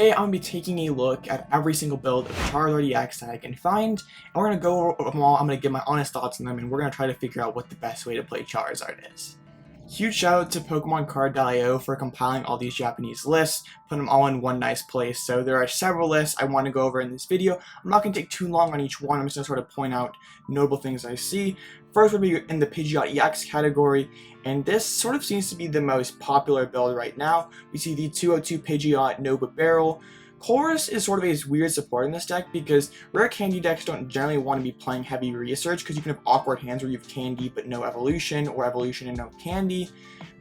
Today I'm going to be taking a look at every single build of Charizard EX that I can find, and we're going to go over them all. I'm going to give my honest thoughts on them, and we're going to try to figure out what the best way to play Charizard is. Huge shout out to pokemoncards.io for compiling all these Japanese lists, putting them all in one nice place. So there are several lists I want to go over in this video. I'm not going to take too long on each one. I'm just going to sort of point out notable things I see. First would be in the Pidgeot-EX category, and this sort of seems to be the most popular build right now. We see the 202 Pidgeot Nova Barrel. Chorus is sort of a weird support in this deck because rare candy decks don't generally want to be playing heavy research because you can have awkward hands where you have candy but no evolution, or evolution and no candy.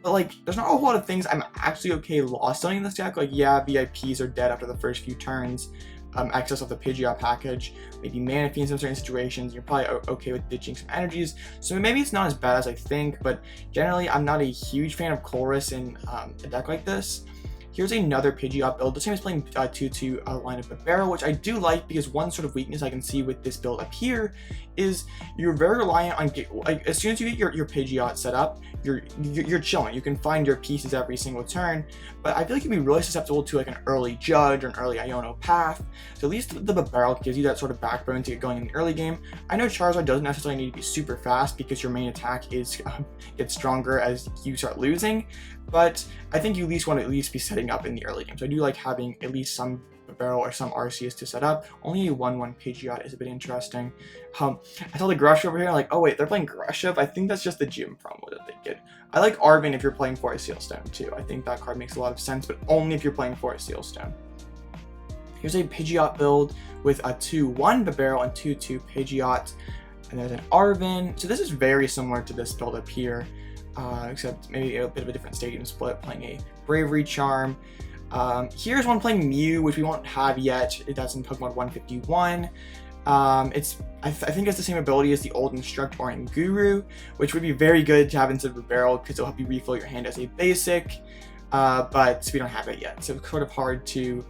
But like, there's not a whole lot of things I'm actually okay lost selling in this deck. Like, yeah, VIPs are dead after the first few turns. Excess of the Pidgeot package, maybe Manaphy in some certain situations. You're probably okay with ditching some energies, so maybe it's not as bad as I think, but generally I'm not a huge fan of Chorus in a deck like this. Here's another Pidgeot build. This time is playing 2-2 lineup of Barrel, which I do like because one sort of weakness I can see with this build up here is you're very reliant on, like, as soon as you get your Pidgeot set up, you're chilling. You can find your pieces every single turn, but I feel like you'd be really susceptible to like an early Judge or an early Iono path. So at least the Barrel gives you that sort of backbone to get going in the early game. I know Charizard doesn't necessarily need to be super fast because your main attack is gets stronger as you start losing, but I think you at least want to at least be setting up in the early game. So I do like having at least some Barrel or some Arceus to set up. Only a 1/1 Pidgeot is a bit interesting. I saw the Grush over here, like, oh wait, they're playing Grushev? I think that's just the gym promo that they get. I like Arvin if you're playing for a Sealstone too. I think that card makes a lot of sense, but only if you're playing for a Sealstone. Here's a Pidgeot build with a 2-1 Barrel and 2-2 Pidgeot, and there's an Arvin. So this is very similar to this build up here. Except maybe a bit of a different stadium split, playing a Bravery Charm. Here's one playing Mew, which we won't have yet. That's in Pokemon 151. I think it's the same ability as the old Instruct or in Guru, which would be very good to have instead of a Barrel because it'll help you refill your hand as a basic, but we don't have it yet. So it's sort of hard to,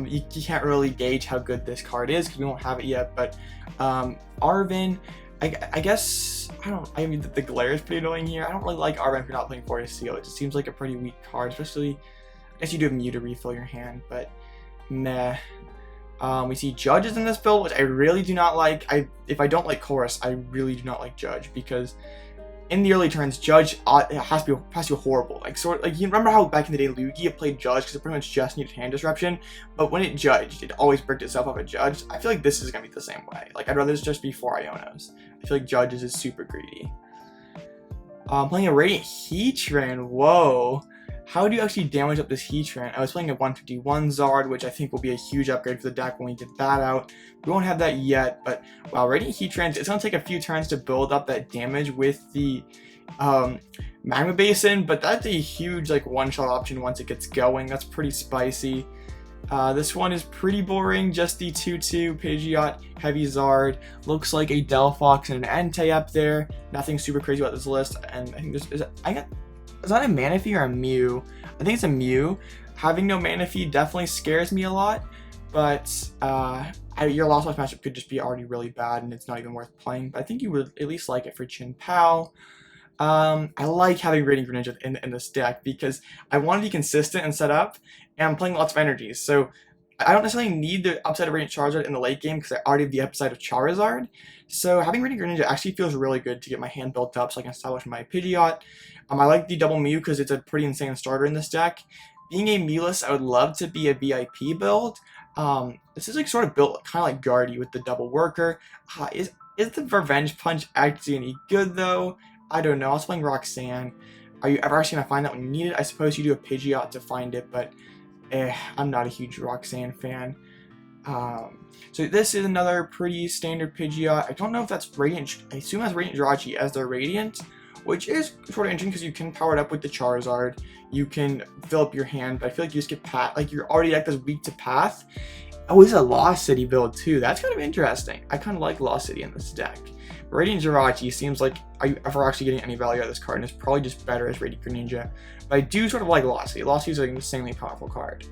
you can't really gauge how good this card is because we won't have it yet, but Arvin, I guess, I mean, the glare is pretty annoying here. I don't really like Arvin if you're not playing for a Seal. It just seems like a pretty weak card, especially, I guess you do have Mew to refill your hand, but nah. We see Judges in this build, which I really do not like. If I don't like Chorus, I really do not like Judge, because in the early turns, Judge has to be horrible. Like, you remember how back in the day Lugia played Judge because it pretty much just needed hand disruption, but when it judged, it always bricked itself up at Judge. I feel like this is gonna be the same way. Like, I'd rather this just be 4 Ionos. I feel like Judges is super greedy. Playing a Radiant Heatran. Whoa. How do you actually damage up this Heatran? I was playing a 151 Zard, which I think will be a huge upgrade for the deck when we get that out. We won't have that yet, but wow, Radiant Heatran, it's going to take a few turns to build up that damage with the Magma Basin, but that's a huge like one-shot option once it gets going. That's pretty spicy. This one is pretty boring, just the 2-2 Pidgeot Heavy Zard. Looks like a Delphox and an Entei up there. Nothing super crazy about this list, and I think this is, is that a Manaphy or a Mew? I think it's a Mew. Having no Manaphy definitely scares me a lot, but your Lost Life matchup could just be already really bad and it's not even worth playing, but I think you would at least like it for Chin Pao. I like having Radiant Greninja in this deck because I want to be consistent and set up, and I'm playing lots of energies, so I don't necessarily need the upside of Radiant Charizard in the late game because I already have the upside of Charizard. So having Radiant Greninja actually feels really good to get my hand built up so I can establish my Pidgeot. I like the double Mew because it's a pretty insane starter in this deck. Being a Mewless, I would love to be a VIP build. This is like sort of built kind of like Guardy with the double worker. Is the Revenge Punch actually any good though? I don't know. I was playing Roxanne. Are you ever actually going to find that when you need it? I suppose you do a Pidgeot to find it, but I'm not a huge Roxanne fan. So this is another pretty standard Pidgeot. I don't know if that's Radiant. I assume that's Radiant Jirachi as their Radiant, which is sort of interesting because you can power it up with the Charizard. You can fill up your hand, but I feel like you just get Path. Like, you're already like this weak to Path. Oh, this is a Lost City build too. That's kind of interesting. I kind of like Lost City in this deck. Radiant Jirachi seems like, are you ever actually getting any value out of this card? And it's probably just better as Radiant Greninja. But I do sort of like Lost City. Lost City is like an insanely powerful card.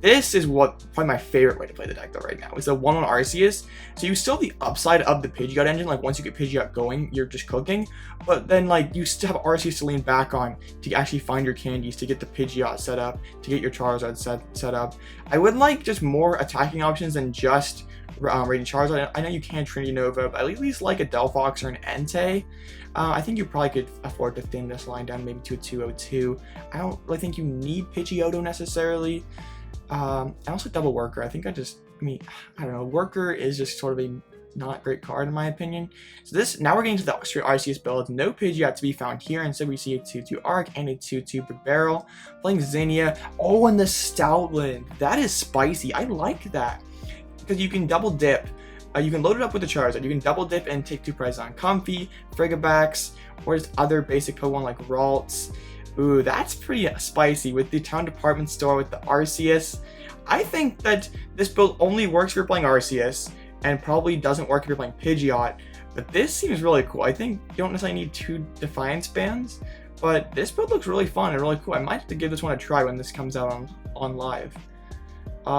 This is probably my favorite way to play the deck though right now. It's a 1-1 Arceus. So you still have the upside of the Pidgeot engine. Like once you get Pidgeot going, you're just cooking. But then like you still have Arceus to lean back on to actually find your candies, to get the Pidgeot set up, to get your Charizard set up. I would like just more attacking options than just Radiant Charizard. I know you can Trinity Nova, but at least like a Delphox or an Entei. I think you probably could afford to thin this line down maybe to a 202. I don't really think you need Pidgeotto necessarily. And also Double Worker. I don't know. Worker is just sort of a not great card in my opinion. So now we're getting to the straight Arceus build. No Pidgeot to be found here. Instead we see a 2-2 Arc and a 2-2 Barrel. Playing Zinnia. Oh, and the Stoutland. That is spicy. I like that. Because you can double dip. You can load it up with the Charizard. You can double dip and take 2 prizes on Comfey, Frigibax, or just other basic Pokemon like Ralts. Ooh, that's pretty spicy with the Town Department Store with the Arceus. I think that this build only works if you're playing Arceus and probably doesn't work if you're playing Pidgeot. But this seems really cool. I think you don't necessarily need 2 Defiance bands, but this build looks really fun and really cool. I might have to give this one a try when this comes out on live.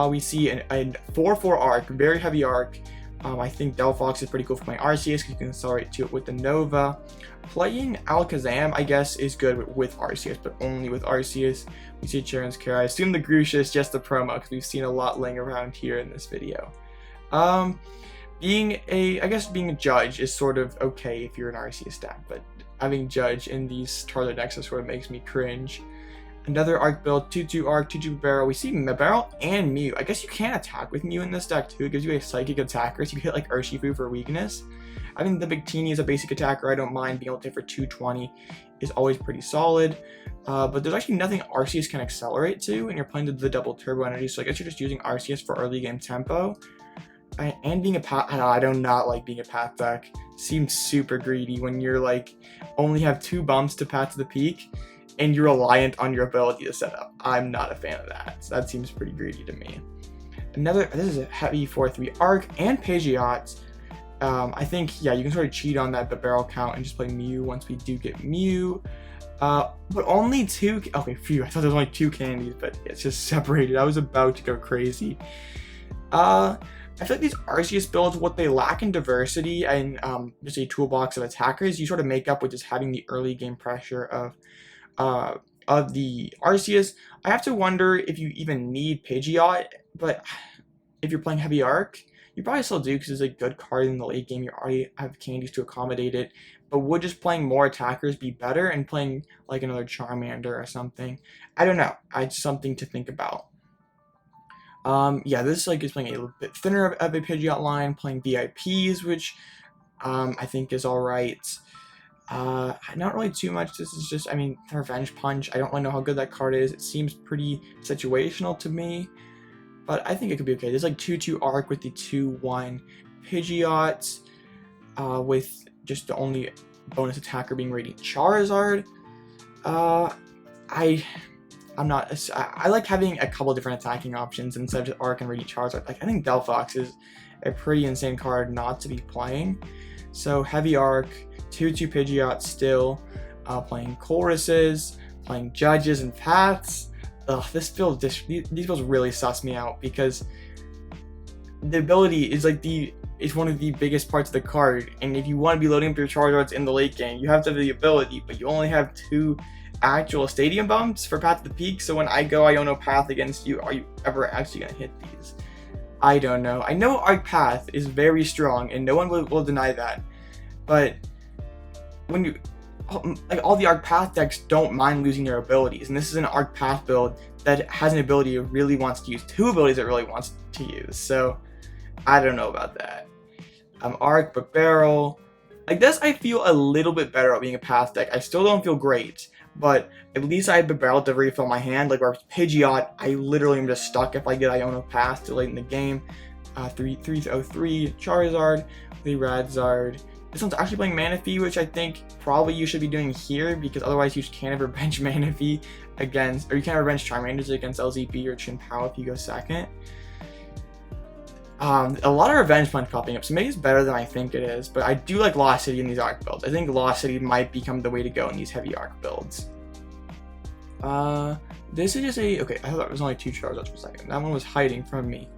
We see a 4-4 Arc, very heavy Arc. I think Delphox is pretty cool for playing Arceus because you can accelerate to it with the Nova. Playing Alakazam, I guess, is good with Arceus, but only with Arceus. We see Charon's Care. I assume the Grusha is just the promo because we've seen a lot laying around here in this video. Being a judge is sort of okay if you're an Arceus deck, but having judge in these Charizard decks sort of makes me cringe. Another Arc build, 2-2 Arc, 2-2 Barrel. We see Barrel and Mew. I guess you can attack with Mew in this deck too. It gives you a psychic attacker, so you hit like Urshifu for weakness. I think the Victini is a basic attacker. I don't mind being able to hit for 220. Is always pretty solid. But there's actually nothing Arceus can accelerate to, and you're playing the double turbo energy, so I guess you're just using Arceus for early game tempo. And being a path, I do not like being a path deck. Seems super greedy when you're like only have 2 bumps to path to the peak, and you're reliant on your ability to set up. I'm not a fan of that. So that seems pretty greedy to me. This is a heavy 4-3 Arc and Pidgeot. I think, yeah, you can sort of cheat on that barrel count and just play Mew once we do get Mew. But only 2, okay, phew, I thought there was only 2 candies, but it's just separated. I was about to go crazy. I feel like these Arceus builds, what they lack in diversity and just a toolbox of attackers, you sort of make up with just having the early game pressure of the Arceus. I have to wonder if you even need Pidgeot, but if you're playing heavy Arc, you probably still do because it's a good card in the late game. You already have candies to accommodate it. But would just playing more attackers be better and playing like another Charmander or something? I don't know. It's something to think about. Yeah, this like is playing a little bit thinner of a Pidgeot line, playing VIPs, which I think is alright. Not really too much. This is just, Revenge Punch. I don't really know how good that card is. It seems pretty situational to me, but I think it could be okay. There's like 2-2 Arc with the 2-1 Pidgeot, with just the only bonus attacker being Radiant Charizard. I like having a couple different attacking options instead of just Arc and Radiant Charizard. Like, I think Delphox is a pretty insane card not to be playing. So heavy Arc, 2-2 Pidgeot still, playing Choruses, playing Judges and Paths. Ugh, these builds really suss me out because the ability is like it's one of the biggest parts of the card, and if you want to be loading up your Charizards in the late game, you have to have the ability, but you only have 2 actual stadium bumps for Path to the Peak, so when I go Iono Path against you, are you ever actually going to hit these? I don't know. I know Arc Path is very strong, and no one will deny that, but when you, like, all the Arc Path decks don't mind losing their abilities, and this is an Arc Path build that has an ability it really wants to use, 2 abilities it really wants to use, so I don't know about that. Arc, but Barrel. Like this, I feel a little bit better at being a Path deck. I still don't feel great, but at least I have the Barrel to refill my hand. Like where Pidgeot, I literally am just stuck if I get Iono Path too late in the game. 3-3 Charizard, 3 Radzard. This one's actually playing Manaphy, which I think probably you should be doing here because otherwise you can't ever bench Manaphy against, or you can't ever bench Charmanders against LZB or Chin-Pao if you go second. A lot of Revenge Punch popping up, so maybe it's better than I think it is, but I do like Lost City in these Arc builds. I think Lost City might become the way to go in these heavy Arc builds. This is just a, okay, I thought it was only 2 Charizards for a second. That one was hiding from me.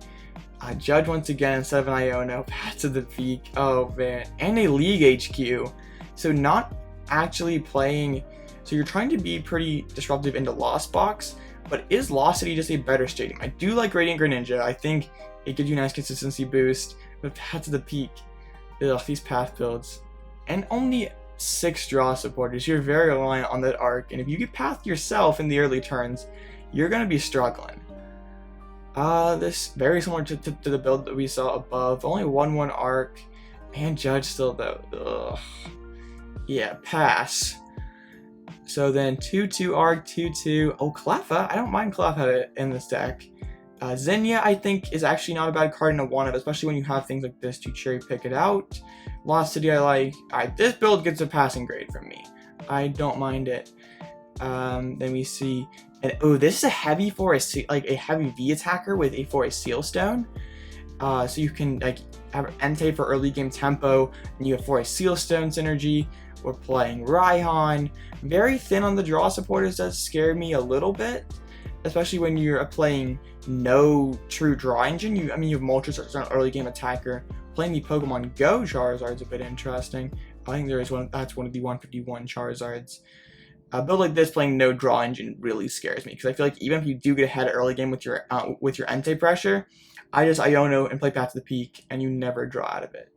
Judge once again instead of an Iono, Path to the Peak, oh man, and a League HQ. So not actually playing, so you're trying to be pretty disruptive into Lost Box, but is Lost City just a better stadium? I do like Radiant Greninja, I think it gives you a nice consistency boost, but Path to the Peak, ugh, these path builds. And only 6 draw supporters, you're very reliant on that arc, and if you get Path yourself in the early turns, you're going to be struggling. This very similar to the build that we saw above, only 1/1 arc, and Judge still though, ugh. Yeah, pass. So then 2/2 arc, 2/2, oh Cleffa, I don't mind Cleffa in this deck. Zinnia I think is actually not a bad card in a 1-up, especially when you have things like this to cherry pick it out. Lost City I like. Alright, this build gets a passing grade from me. I don't mind it. Then we see, and oh, this is a heavy for a like a heavy V attacker with a for a Seal Stone. So you can like have Entei for early game tempo, and you have for a Seal Stone synergy. We're playing Raihan. Very thin on the draw supporters does scare me a little bit, especially when you're playing no true draw engine. You have Moltres as an early game attacker. Playing the Pokemon Go Charizard is a bit interesting. I think there is one. That's one of the 151 Charizards. A build like this playing no draw engine really scares me, because I feel like even if you do get ahead early game with your Entei pressure, I just Iono and play Path to the Peak, and you never draw out of it.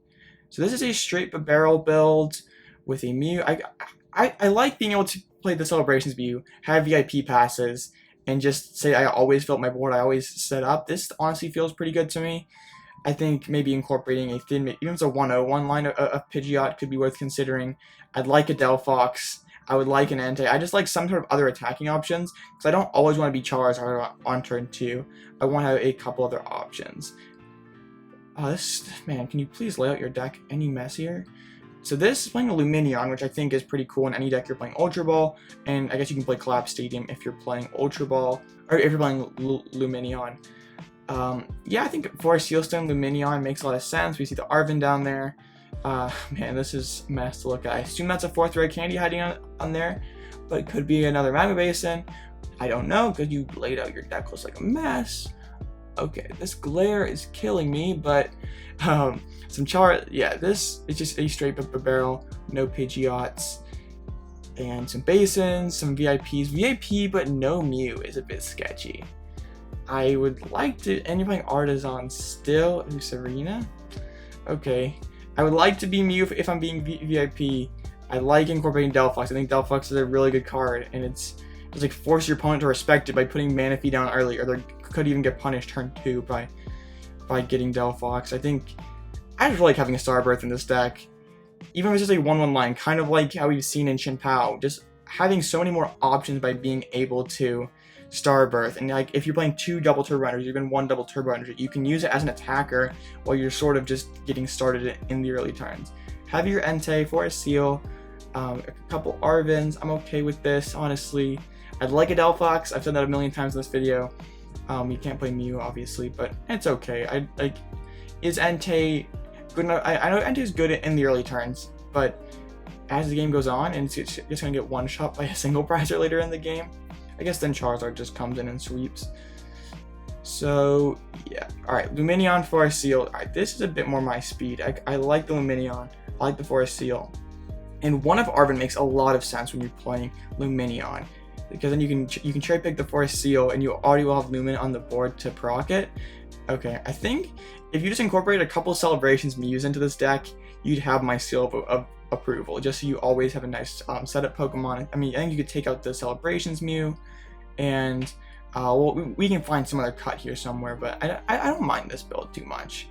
So this is a straight barrel build with a Mew. I like being able to play the Celebrations Mew, have VIP passes, and just say I always fill up my board, I always set up. This honestly feels pretty good to me. I think maybe incorporating a thin, even if it's a 101 line of Pidgeot could be worth considering. I'd like a Delphox. I would like an Entei. I just like some sort of other attacking options, because I don't always want to be Charizard on turn 2. I want to have a couple other options. Man, can you please lay out your deck any messier? So this is playing a Lumineon, which I think is pretty cool in any deck you're playing Ultra Ball, and I guess you can play Collapse Stadium if you're playing Ultra Ball, or if you're playing Lumineon. Yeah, I think for Seal Stone, Lumineon makes a lot of sense. We see the Arven down there. Man, this is a mess to look at. I assume that's a 4th rare candy hiding on there, but it could be another Magma Basin. I don't know, because you laid out your deck list like a mess. Okay, this glare is killing me, but yeah, this is just a straight barrel, no Pidgeots, and some Basins, some VIPs. VIP, but no Mew is a bit sketchy. I would like to, and you're playing Artisan still, ooh, Serena? Okay. I would like to be Mew if I'm being VIP. I like incorporating Delphox. I think Delphox is a really good card, and it's just like force your opponent to respect it by putting Manaphy down early, or they could even get punished turn 2 by getting Delphox. I think I just really like having a Starbirth in this deck, even if it's just a 1/1 line, kind of like how we've seen in Chien-Pao. Just having so many more options by being able to Starbirth, and like if you're playing 2 double turbo energy, even 1 double turbo energy, you can use it as an attacker while you're sort of just getting started in the early turns. Have your Entei for a Seal, a couple Arvens. I'm okay with this, honestly. I'd like a Delphox. I've said that a million times in this video. You can't play Mew, obviously, but it's okay. Is Entei good enough? I know Entei is good in the early turns, but as the game goes on, and it's just gonna get one shot by a single prizer later in the game, I guess then Charizard just comes in and sweeps. So yeah, all right, Lumineon for a Seal. All right, this is a bit more my speed. I like the Lumineon. I like the Forest Seal, and one of Arven makes a lot of sense when you're playing Lumineon, because then you can cherry pick the Forest Seal, and you already will have Lumen on the board to proc it. Okay, I think if you just incorporate a couple Celebrations Mews into this deck, you'd have my seal of approval, just so you always have a nice setup Pokemon. I mean, I think you could take out the Celebrations Mew, and well, we can find some other cut here somewhere, but I don't mind this build too much.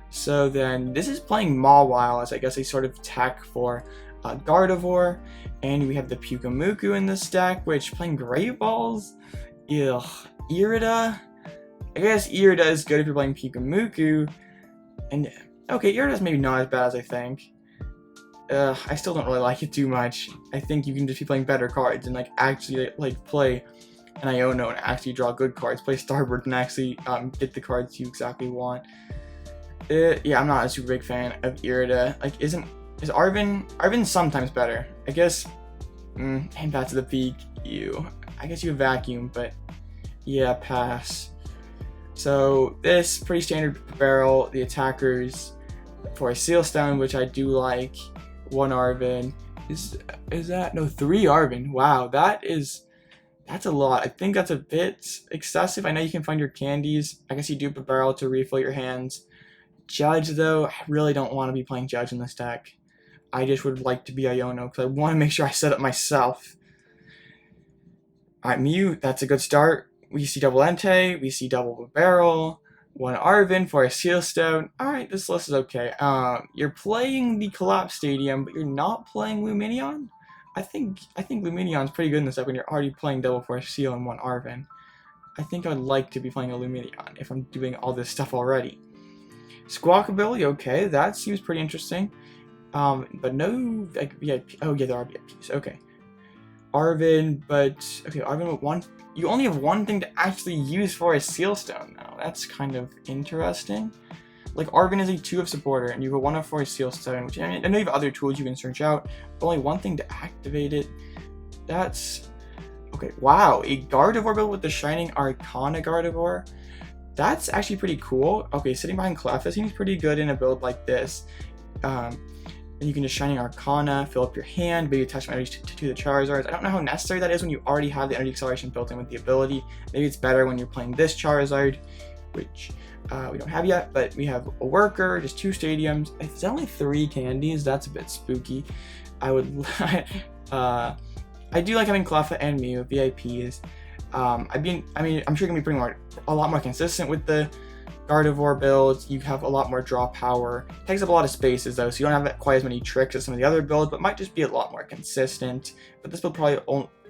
So then this is playing Mawile as I guess a sort of tech for Gardevoir, and we have the Pyukumuku in this deck, which playing Great Balls, ugh, Irida. I guess Irida is good if you're playing Pyukumuku, and okay, Irida's maybe not as bad as I think. I still don't really like it too much. I think you can just be playing better cards and like actually like play an Iono and actually draw good cards, play Starbird and actually get the cards you exactly want. Yeah, I'm not a super big fan of Irida. Like, is Arven sometimes better? I guess. And Path to the Peak, I guess you have Vacuum, but yeah, pass. So this pretty standard barrel. The attackers for a Seal Stone, which I do like. 1 Arvin. Is that no 3 Arvin? Wow, that's a lot. I think that's a bit excessive. I know you can find your candies. I guess you do a barrel to refill your hands. Judge though, I really don't want to be playing Judge in this deck. I just would like to be Iono because I want to make sure I set up myself. Alright, Mew, that's a good start. We see double Entei, we see double barrel, 1 Arvin for a Seal Stone. Alright, this list is okay. You're playing the Collapse Stadium, but you're not playing Lumineon? I think Lumineon's pretty good in this deck when you're already playing double for a Seal and 1 Arvin. I think I'd like to be playing a Lumineon if I'm doing all this stuff already. Squawkabilly, okay, that seems pretty interesting. But no, like, VIP. Oh yeah, there are VIPs. Okay. Arvin, but okay, Arvin with 1. You only have 1 thing to actually use for a Seal Stone now. That's kind of interesting. Like, Arvin is a 2 of supporter, and you have 1 of for a Seal Stone, which I mean, I know you have other tools you can search out, but only 1 thing to activate it. That's okay. Wow, a Gardevoir build with the Shining Arcana Gardevoir. That's actually pretty cool. Okay, sitting behind Cleffa seems pretty good in a build like this. And you can just Shining Arcana, fill up your hand, maybe attach my energy to the Charizards. I don't know how necessary that is when you already have the energy acceleration built in with the ability. Maybe it's better when you're playing this Charizard, which we don't have yet, but we have a Worker, just 2 stadiums. It's only 3 candies, that's a bit spooky. I would, I do like having Cleffa and Mew, VIPs. I'm sure you're gonna be a lot more consistent with the Gardevoir builds. You have a lot more draw power. It takes up a lot of spaces though, so you don't have quite as many tricks as some of the other builds, but might just be a lot more consistent. But this build probably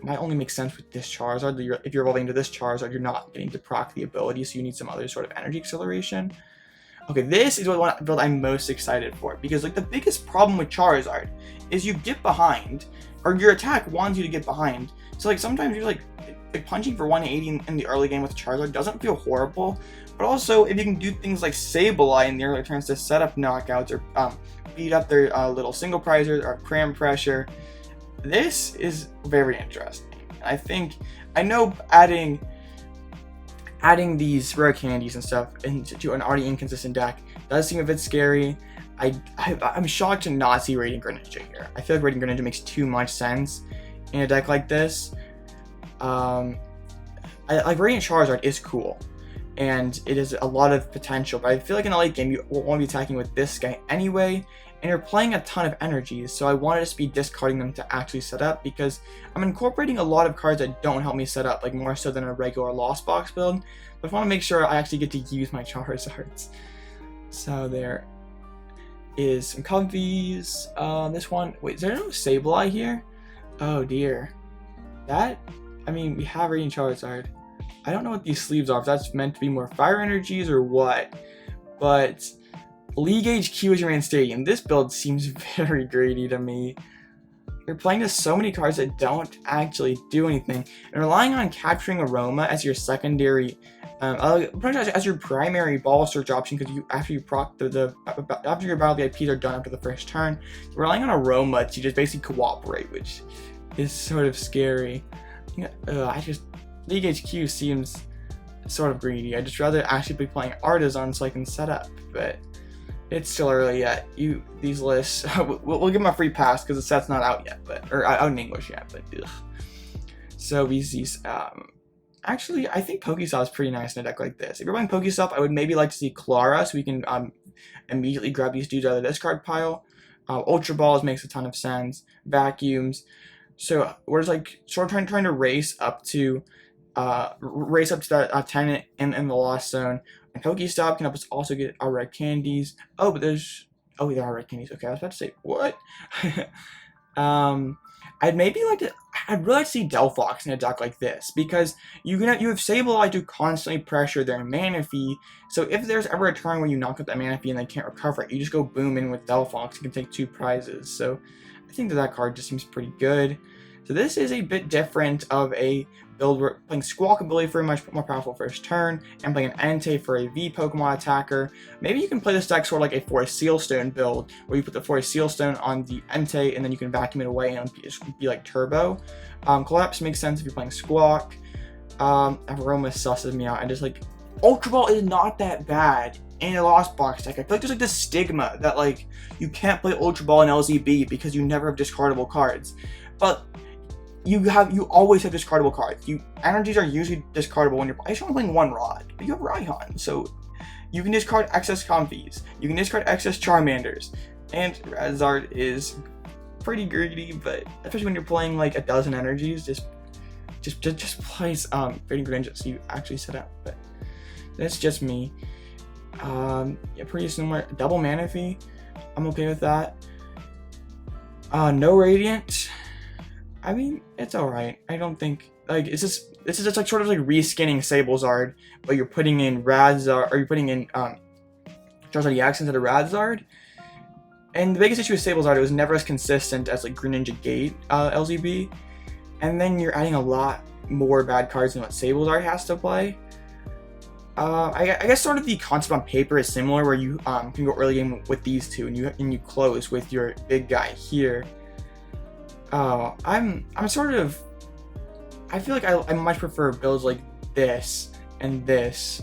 might only make sense with this Charizard. If you're evolving into this Charizard, you're not getting to proc the ability, so you need some other sort of energy acceleration. Okay, this is what build I'm most excited for, because like the biggest problem with Charizard is you get behind, or your attack wants you to get behind. So like sometimes you're like punching for 180 in the early game with Charizard doesn't feel horrible, but also if you can do things like Sableye in the early turns to set up knockouts or beat up their little single prizers or cram pressure, this is very interesting. I know adding these rare candies and stuff into an already inconsistent deck does seem a bit scary. I'm shocked to not see Radiant Greninja here. I feel like Radiant Greninja makes too much sense in a deck like this. Like Radiant Charizard is cool, and it has a lot of potential, but I feel like in the late game you won't want to be attacking with this guy anyway, and you're playing a ton of energies, so I want to just be discarding them to actually set up, because I'm incorporating a lot of cards that don't help me set up, like more so than a regular Lost Box build, but I want to make sure I actually get to use my Charizards. So there is some Comfies. This one, wait, is there no Sableye here? Oh dear. We have Radiant Charizard. I don't know what these sleeves are, if that's meant to be more fire energies or what, but League HQ is your main stadium. This build seems very greedy to me. You're playing just so many cards that don't actually do anything, and relying on capturing Aroma as your secondary, pretty much as your primary ball search option, because after you proc after your battle VIPs are done after the first turn, you're relying on Aroma to just basically cooperate, which is sort of scary. League HQ seems sort of greedy. I'd just rather actually be playing Artisan so I can set up, but it's still early yet. These lists, we'll give them a free pass because the set's not out yet, or out in English yet, but ugh. So we see, actually, I think Pokestop is pretty nice in a deck like this. If you're playing Pokestop, I would maybe like to see Clara, so we can immediately grab these dudes out of the discard pile. Ultra Balls makes a ton of sense. Vacuums. So we're just like sort of trying to race up to that 10 in the Lost Zone. And Pokestop can help us also get our red candies. Oh, but there are red candies. Okay, I was about to say what? I'd really like to see Delphox in a deck like this, because you have Sableye to constantly pressure their mana fee. So if there's ever a turn where you knock out that mana fee and they can't recover it, you just go boom in with Delphox. You can take 2 prizes. So I think that card just seems pretty good. So this is a bit different of a build where playing Squawk ability for a much more powerful first turn, and playing an Entei for a V Pokemon attacker. Maybe you can play this deck sort of like a Forest Sealstone build, where you put the Forest Sealstone on the Entei, and then you can vacuum it away and just be like Turbo. Collapse makes sense if you're playing Squawk. Aroma susses me out, and just like Ultra Ball is not that bad in a Lost Box deck. I feel like there's like this stigma that like you can't play Ultra Ball in LZB because you never have discardable cards, but you always have discardable cards. Energies are usually discardable when you're only playing one Rod, but you have Raihan, so you can discard excess Comfies, you can discard excess Charmanders, and Charizard is pretty greedy, but especially when you're playing like a dozen energies, just plays Fading Greninja, so you actually set up. But that's just me. Yeah, pretty similar. Double Manaphy, I'm okay with that. No Radiant. I mean, it's alright. I don't think like this is just like sort of like reskinning Sablezard, but you're putting in Radzard, or you're putting in Charizard EX instead of Radzard. And the biggest issue with Sablezard, it was never as consistent as like Greninja Gate LZB. And then you're adding a lot more bad cards than what Sablezard has to play. I guess sort of the concept on paper is similar, where you can go early game with these two, and you close with your big guy here. I'm sort of, I feel like I much prefer builds like this and this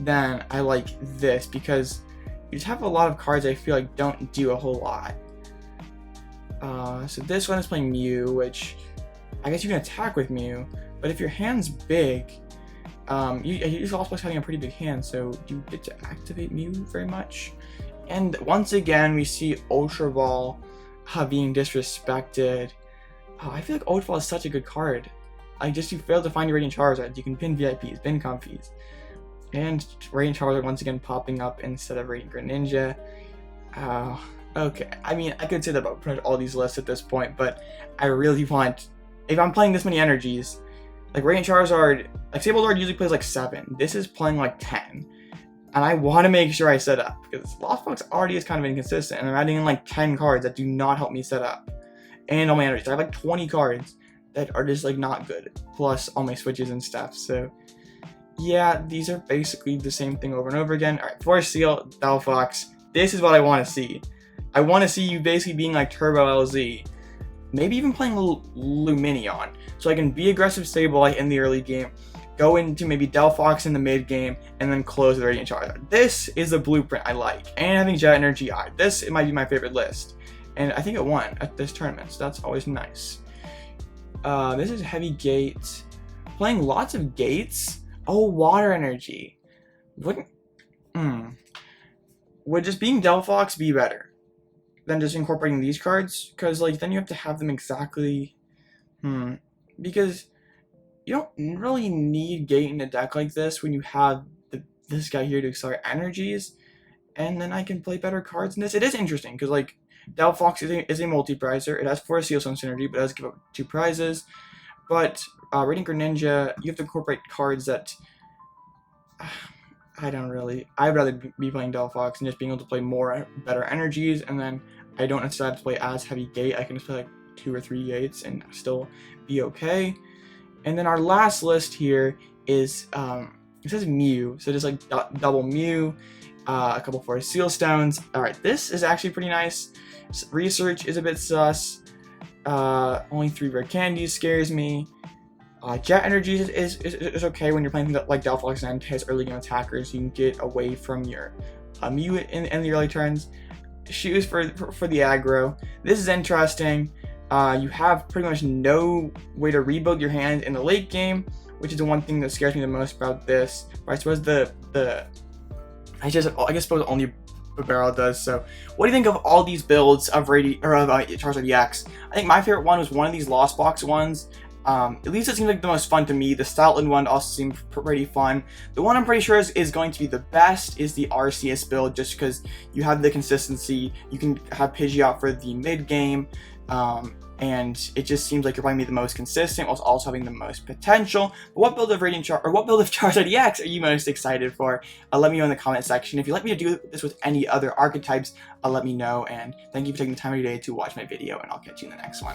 than I like this, because you just have a lot of cards I feel like don't do a whole lot. So this one is playing Mew, which I guess you can attack with Mew, but if your hand's big, you also having a pretty big hand, so you get to activate Mew very much. And once again, we see Ultra Ball being disrespected. I feel like Ultra Ball is such a good card. You failed to find your Radiant Charizard. You can pin VIPs, pin Comfies. And Radiant Charizard once again popping up instead of Radiant Greninja. Okay, I mean, I could say that about pretty much all these lists at this point, but I really want, if I'm playing this many energies, like Radiant Charizard, like Sablezard usually plays like 7. This is playing like 10. And I want to make sure I set up, because Lost Box already is kind of inconsistent, and I'm adding in like 10 cards that do not help me set up. And all my energies. I have like 20 cards that are just like not good, plus all my switches and stuff. So yeah, these are basically the same thing over and over again. Alright, Forest Seal, Delphox. This is what I want to see. I want to see you basically being like Turbo LZ. Maybe even playing Lumineon, so I can be aggressive Sableye in the early game, go into maybe Delphox in the mid game, and then close with Radiant Charizard. This is the blueprint I like. And having Jet Energy, this might be my favorite list. And I think it won at this tournament, so that's always nice. This is Heavy Gate. Playing lots of Gates. Oh, Water Energy. Would just being Delphox be better than just incorporating these cards? Because like then you have to have them exactly. Because you don't really need Gate in a deck like this when you have this guy here to accelerate energies, and then I can play better cards in this. It is interesting because like Delphox is a multi-prizer. It has 4 Sealstone synergy, but it does give up 2 prizes. But Radiant Greninja, you have to incorporate cards that I'd rather be playing Delphox and just being able to play more better energies, and then I don't necessarily have to play as Heavy Gate. I can just play like 2 or 3 Gates and still be okay. And then our last list here is it says Mew, so just like double Mew, a couple for Sealstones. Alright, this is actually pretty nice. Research is a bit sus. Only 3 rare candies scares me. Jet Energy is okay when you're playing like Delphox and has early game attackers. You can get away from your Mew in the early turns. Shoes for the aggro. This is interesting. You have pretty much no way to rebuild your hand in the late game, which is the one thing that scares me the most about this. But I suppose I suppose only Barrel does. So what do you think of all these builds of Charizard EX? I think my favorite one was one of these Lost Box ones. At least it seems like the most fun to me. The Stoutland one also seemed pretty fun. The one I'm pretty sure is going to be the best is the Arceus build, just because you have the consistency. You can have Pidgeot for the mid game, and it just seems like you're probably the most consistent whilst also having the most potential. But what build of Charizard EX are you most excited for? Let me know in the comment section. If you'd like me to do this with any other archetypes, let me know. And thank you for taking the time of your day to watch my video, and I'll catch you in the next one.